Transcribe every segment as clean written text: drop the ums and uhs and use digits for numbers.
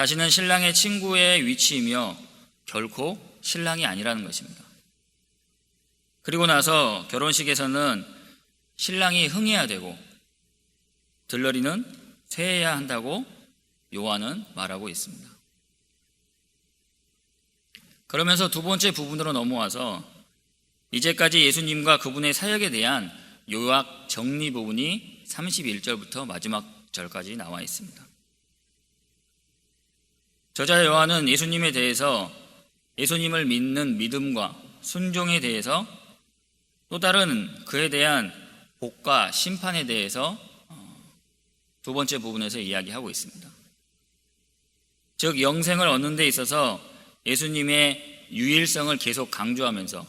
자신은 신랑의 친구의 위치이며 결코 신랑이 아니라는 것입니다. 그리고 나서 결혼식에서는 신랑이 흥해야 되고 들러리는 쇠해야 한다고 요한은 말하고 있습니다. 그러면서 두 번째 부분으로 넘어와서 이제까지 예수님과 그분의 사역에 대한 요약 정리 부분이 31절부터 마지막 절까지 나와 있습니다. 저자 요한은 예수님에 대해서 예수님을 믿는 믿음과 순종에 대해서 또 다른 그에 대한 복과 심판에 대해서 두 번째 부분에서 이야기하고 있습니다. 즉 영생을 얻는 데 있어서 예수님의 유일성을 계속 강조하면서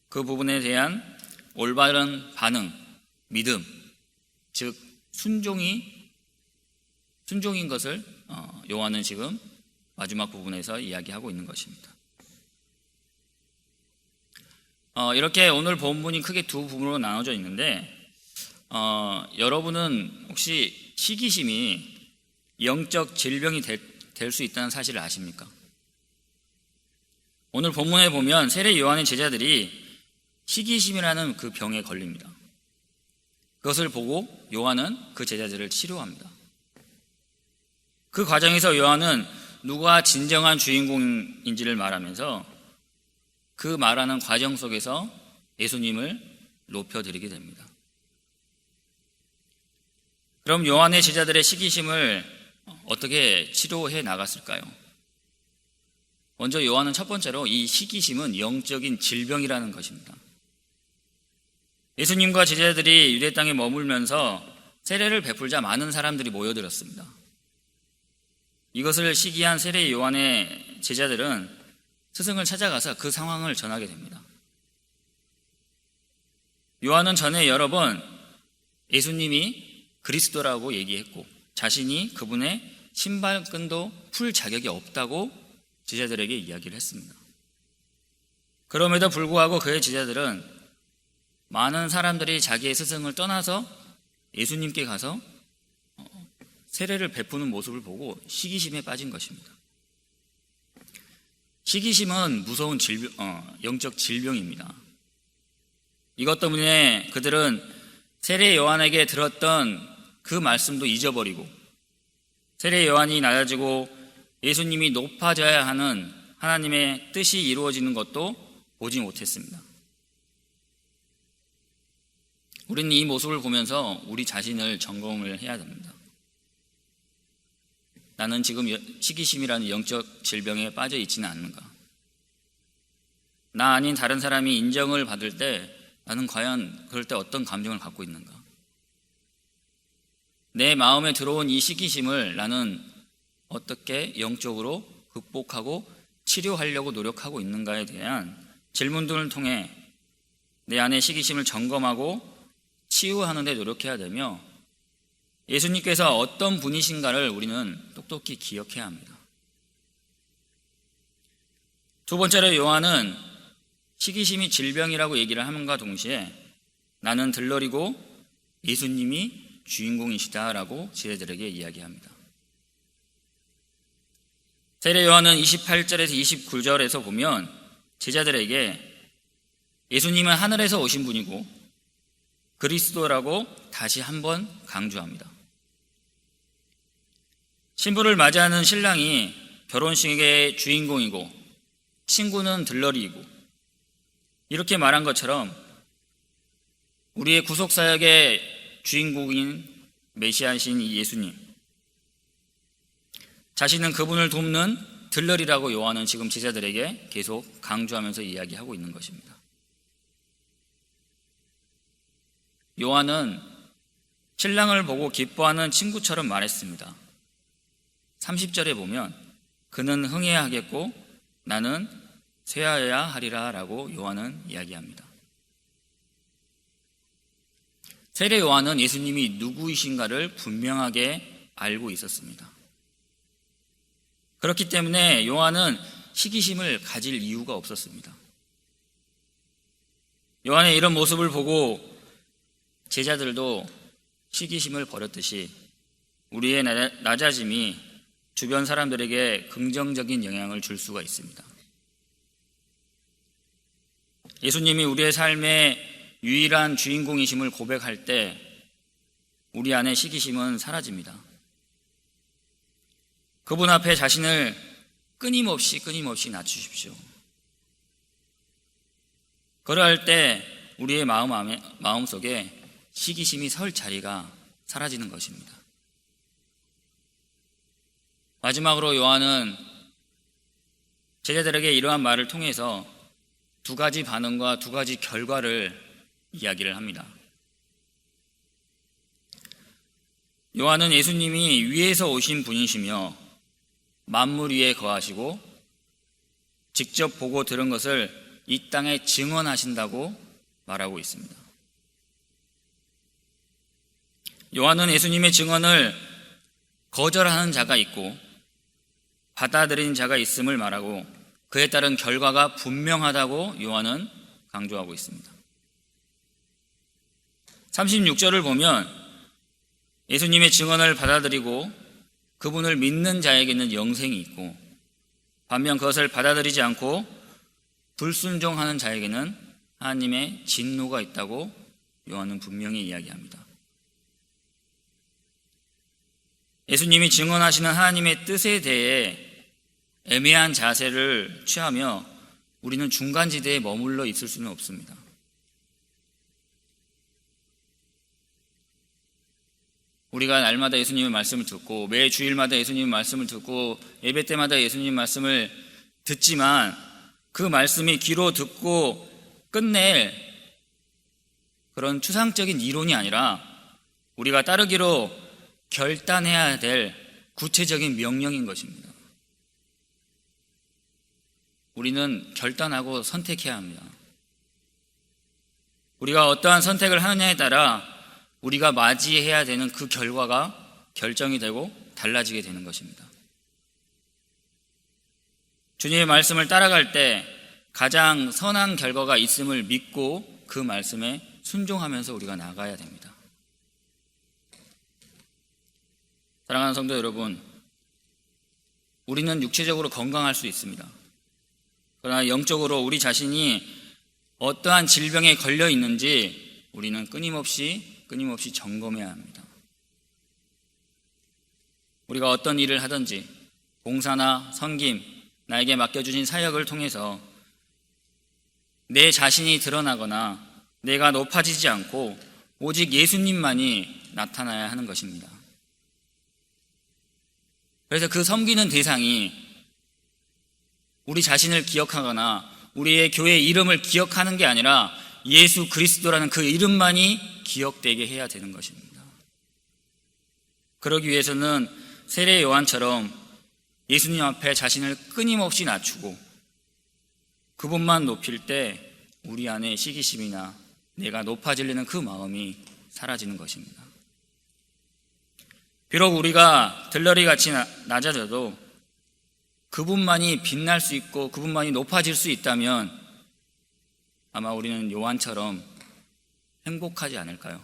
그 부분에 대한 올바른 반응, 믿음, 즉 순종인 것을 요한은 지금 마지막 부분에서 이야기하고 있는 것입니다. 이렇게 오늘 본문이 크게 두 부분으로 나눠져 있는데 여러분은 혹시 시기심이 영적 질병이 될 수 있다는 사실을 아십니까? 오늘 본문에 보면 세례 요한의 제자들이 시기심이라는 그 병에 걸립니다. 그것을 보고 요한은 그 제자들을 치료합니다. 그 과정에서 요한은 누가 진정한 주인공인지를 말하면서 그 말하는 과정 속에서 예수님을 높여드리게 됩니다. 그럼 요한의 제자들의 시기심을 어떻게 치료해 나갔을까요? 먼저 요한은 첫 번째로 이 시기심은 영적인 질병이라는 것입니다. 예수님과 제자들이 유대 땅에 머물면서 세례를 베풀자 많은 사람들이 모여들었습니다. 이것을 시기한 세례 요한의 제자들은 스승을 찾아가서 그 상황을 전하게 됩니다. 요한은 전에 여러 번 예수님이 그리스도라고 얘기했고 자신이 그분의 신발끈도 풀 자격이 없다고 제자들에게 이야기를 했습니다. 그럼에도 불구하고 그의 제자들은 많은 사람들이 자기의 스승을 떠나서 예수님께 가서 세례를 베푸는 모습을 보고 시기심에 빠진 것입니다. 시기심은 무서운 영적 질병입니다. 이것 때문에 그들은 세례 요한에게 들었던 그 말씀도 잊어버리고 세례 요한이 낮아지고 예수님이 높아져야 하는 하나님의 뜻이 이루어지는 것도 보지 못했습니다. 우리는 이 모습을 보면서 우리 자신을 점검을 해야 됩니다. 나는 지금 시기심이라는 영적 질병에 빠져 있지는 않는가? 나 아닌 다른 사람이 인정을 받을 때 나는 과연 그럴 때 어떤 감정을 갖고 있는가? 내 마음에 들어온 이 시기심을 나는 어떻게 영적으로 극복하고 치료하려고 노력하고 있는가에 대한 질문들을 통해 내 안의 시기심을 점검하고 치유하는 데 노력해야 되며 예수님께서 어떤 분이신가를 우리는 똑똑히 기억해야 합니다. 두 번째로 요한은 시기심이 질병이라고 얘기를 함과 동시에 나는 들러리고 예수님이 주인공이시다라고 제자들에게 이야기합니다. 세례 요한은 28절에서 29절에서 보면 제자들에게 예수님은 하늘에서 오신 분이고 그리스도라고 다시 한번 강조합니다. 신부를 맞이하는 신랑이 결혼식의 주인공이고 친구는 들러리이고 이렇게 말한 것처럼 우리의 구속사역의 주인공인 메시아이신 이 예수님 자신은 그분을 돕는 들러리라고 요한은 지금 제자들에게 계속 강조하면서 이야기하고 있는 것입니다. 요한은 신랑을 보고 기뻐하는 친구처럼 말했습니다. 30절에 보면 그는 흥해야 하겠고 나는 쇠하여야 하리라 라고 요한은 이야기합니다. 세례 요한은 예수님이 누구이신가를 분명하게 알고 있었습니다. 그렇기 때문에 요한은 시기심을 가질 이유가 없었습니다. 요한의 이런 모습을 보고 제자들도 시기심을 버렸듯이 우리의 낮아짐이 주변 사람들에게 긍정적인 영향을 줄 수가 있습니다. 예수님이 우리의 삶의 유일한 주인공이심을 고백할 때 우리 안의 시기심은 사라집니다. 그분 앞에 자신을 끊임없이 낮추십시오. 그러할 때 우리의 마음 속에 시기심이 설 자리가 사라지는 것입니다. 마지막으로 요한은 제자들에게 이러한 말을 통해서 두 가지 반응과 두 가지 결과를 이야기를 합니다. 요한은 예수님이 위에서 오신 분이시며 만물 위에 거하시고 직접 보고 들은 것을 이 땅에 증언하신다고 말하고 있습니다. 요한은 예수님의 증언을 거절하는 자가 있고 받아들이는 자가 있음을 말하고 그에 따른 결과가 분명하다고 요한은 강조하고 있습니다. 36절을 보면 예수님의 증언을 받아들이고 그분을 믿는 자에게는 영생이 있고 반면 그것을 받아들이지 않고 불순종하는 자에게는 하나님의 진노가 있다고 요한은 분명히 이야기합니다. 예수님이 증언하시는 하나님의 뜻에 대해 애매한 자세를 취하며 우리는 중간지대에 머물러 있을 수는 없습니다. 우리가 날마다 예수님의 말씀을 듣고 매 주일마다 예수님의 말씀을 듣고 예배 때마다 예수님의 말씀을 듣지만 그 말씀이 귀로 듣고 끝낼 그런 추상적인 이론이 아니라 우리가 따르기로 결단해야 될 구체적인 명령인 것입니다. 우리는 결단하고 선택해야 합니다. 우리가 어떠한 선택을 하느냐에 따라 우리가 맞이해야 되는 그 결과가 결정이 되고 달라지게 되는 것입니다. 주님의 말씀을 따라갈 때 가장 선한 결과가 있음을 믿고 그 말씀에 순종하면서 우리가 나가야 됩니다. 사랑하는 성도 여러분, 우리는 육체적으로 건강할 수 있습니다. 그러나 영적으로 우리 자신이 어떠한 질병에 걸려 있는지 우리는 끊임없이 점검해야 합니다. 우리가 어떤 일을 하든지 봉사나 섬김, 나에게 맡겨주신 사역을 통해서 내 자신이 드러나거나 내가 높아지지 않고 오직 예수님만이 나타나야 하는 것입니다. 그래서 그 섬기는 대상이 우리 자신을 기억하거나 우리의 교회 이름을 기억하는 게 아니라 예수 그리스도라는 그 이름만이 기억되게 해야 되는 것입니다. 그러기 위해서는 세례 요한처럼 예수님 앞에 자신을 끊임없이 낮추고 그분만 높일 때 우리 안에 시기심이나 내가 높아지려는 그 마음이 사라지는 것입니다. 비록 우리가 들러리같이 낮아져도 그분만이 빛날 수 있고 그분만이 높아질 수 있다면 아마 우리는 요한처럼 행복하지 않을까요?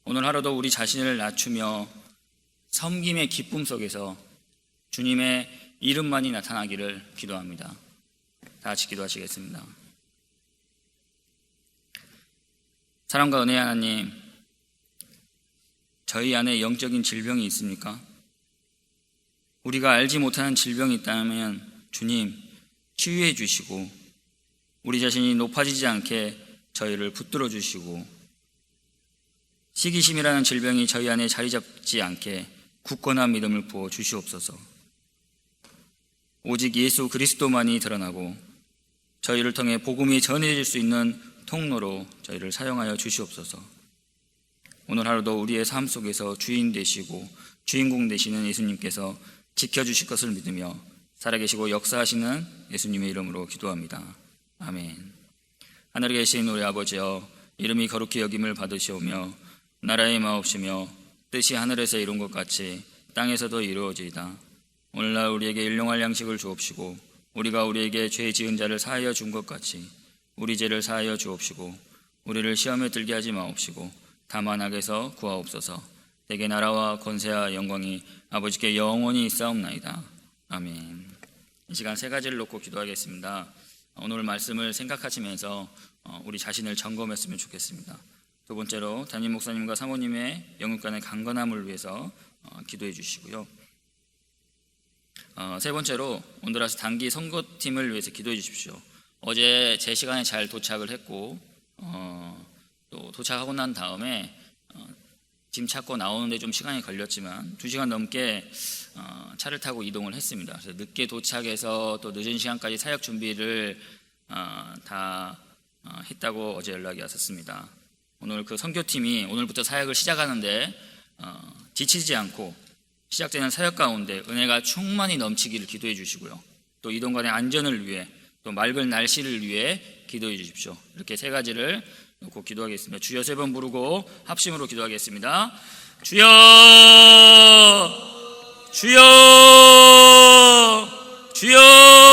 오늘 하루도 우리 자신을 낮추며 섬김의 기쁨 속에서 주님의 이름만이 나타나기를 기도합니다. 다 같이 기도하시겠습니다. 사랑과 은혜의 하나님, 저희 안에 영적인 질병이 있습니까? 우리가 알지 못하는 질병이 있다면 주님 치유해 주시고 우리 자신이 높아지지 않게 저희를 붙들어 주시고 시기심이라는 질병이 저희 안에 자리 잡지 않게 굳건한 믿음을 부어 주시옵소서. 오직 예수 그리스도만이 드러나고 저희를 통해 복음이 전해질 수 있는 통로로 저희를 사용하여 주시옵소서. 오늘 하루도 우리의 삶 속에서 주인 되시고 주인공 되시는 예수님께서 지켜주실 것을 믿으며 살아계시고 역사하시는 예수님의 이름으로 기도합니다. 아멘. 하늘에 계신 우리 아버지여, 이름이 거룩히 여김을 받으시오며 나라의 마옵시며 뜻이 하늘에서 이룬 것 같이 땅에서도 이루어지이다. 오늘날 우리에게 일용할 양식을 주옵시고 우리가 우리에게 죄 지은 자를 사하여 준 것 같이 우리 죄를 사하여 주옵시고 우리를 시험에 들게 하지 마옵시고 다만 악에서 구하옵소서. 대개 나라와 권세와 영광이 아버지께 영원히 있사옵나이다. 아멘. 이 시간 세 가지를 놓고 기도하겠습니다. 오늘 말씀을 생각하시면서 우리 자신을 점검했으면 좋겠습니다. 두 번째로 담임 목사님과 사모님의 영육간의 강건함을 위해서 기도해 주시고요. 세 번째로 온두라스 단기 선거팀을 위해서 기도해 주십시오. 어제 제 시간에 잘 도착을 했고 또 도착하고 난 다음에 짐 찾고 나오는데 좀 시간이 걸렸지만 2시간 넘게 차를 타고 이동을 했습니다. 그래서 늦게 도착해서 또 늦은 시간까지 사역 준비를 다 했다고 어제 연락이 왔었습니다. 오늘 그 선교팀이 오늘부터 사역을 시작하는데 지치지 않고 시작되는 사역 가운데 은혜가 충만히 넘치기를 기도해 주시고요. 또 이동간의 안전을 위해 또 맑은 날씨를 위해 기도해 주십시오. 이렇게 세 가지를 놓고 기도하겠습니다. 주여 세 번 부르고 합심으로 기도하겠습니다. 주여, 주여, 주여.